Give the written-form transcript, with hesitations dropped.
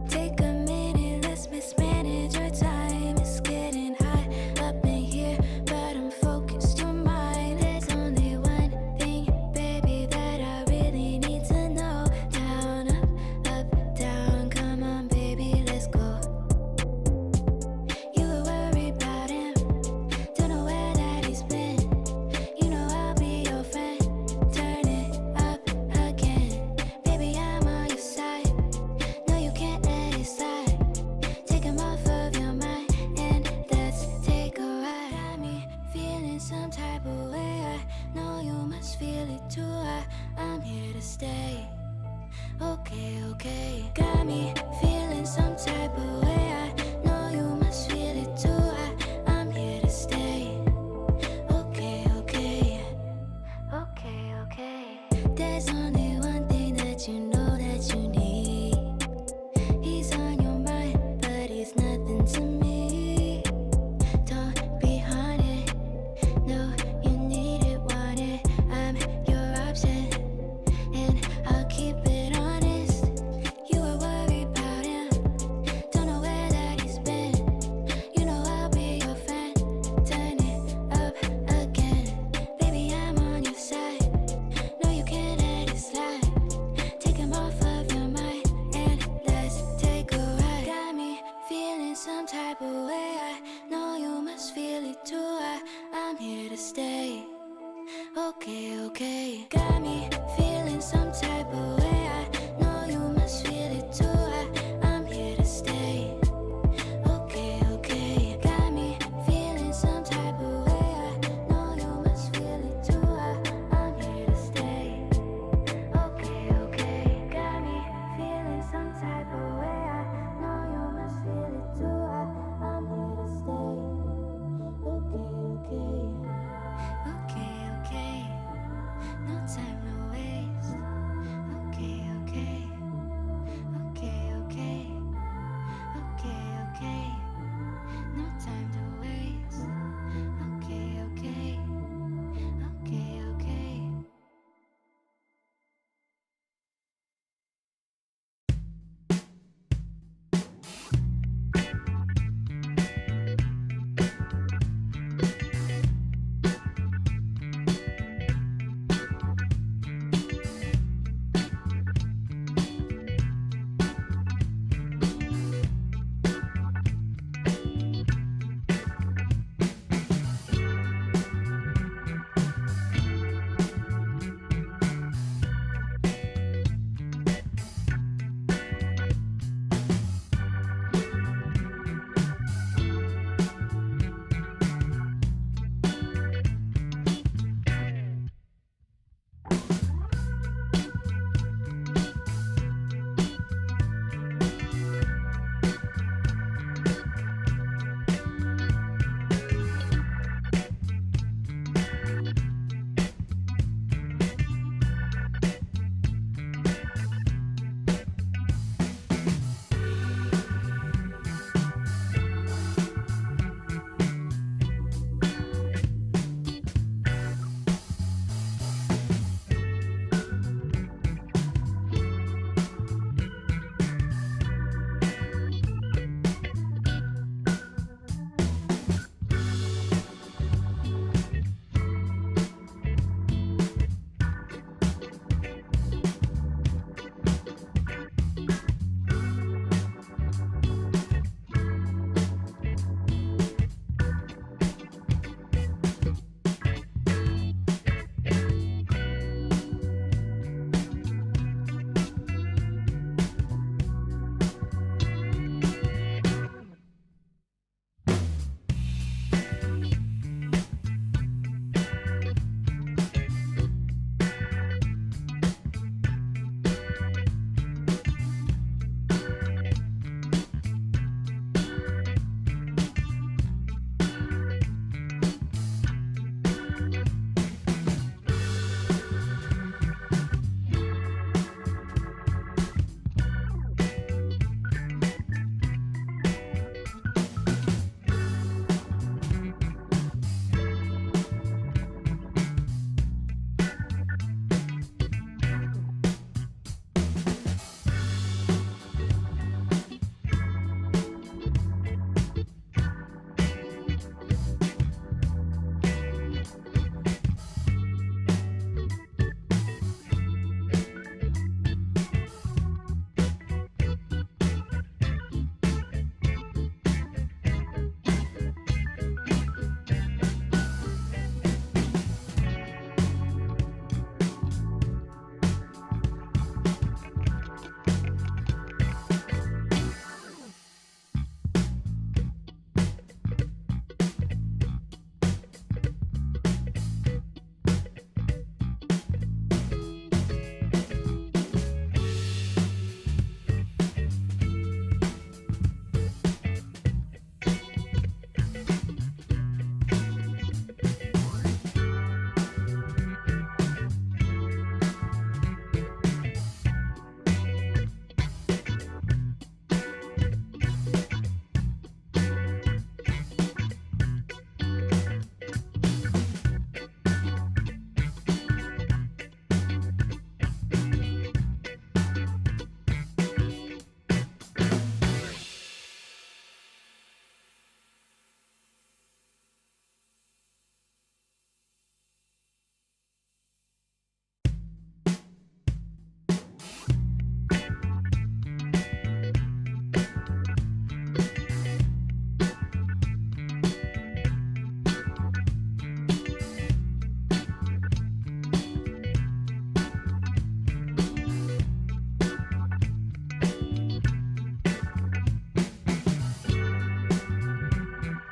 Take a minute, let's mismanage our time. It's getting hot up in here, but I'm focused on mine. There's only one thing, baby, that I really need to know. Down, up, down, come on, baby, let's go. You were worried about him, don't know where that he's been. You know I'll be your friend. Turn it up again, baby, I'm on your side. No, you can't let it slide. Take him off of your mind and let's take a ride. Got me feeling some type of way. I know you must feel it too. I'm here to stay. Okay, okay. Got me feeling some type of way. I know you must feel it too. I'm here to stay. Okay, okay. Okay, okay. There's only one thing that you know that you need. He's on your mind, but he's nothing to me. Don't be haunted. No, you need it, want it. I'm your option, and I'll keep it honest. You were worried about him, don't know where that he's been. You know I'll be your friend. Turn it up again, baby, I'm on your side. No, you can't let it slide. Take him off of your mind and let's take a ride. Got me feeling some type of way. I know you must feel it too. I'm here to stay. Okay, okay. Got me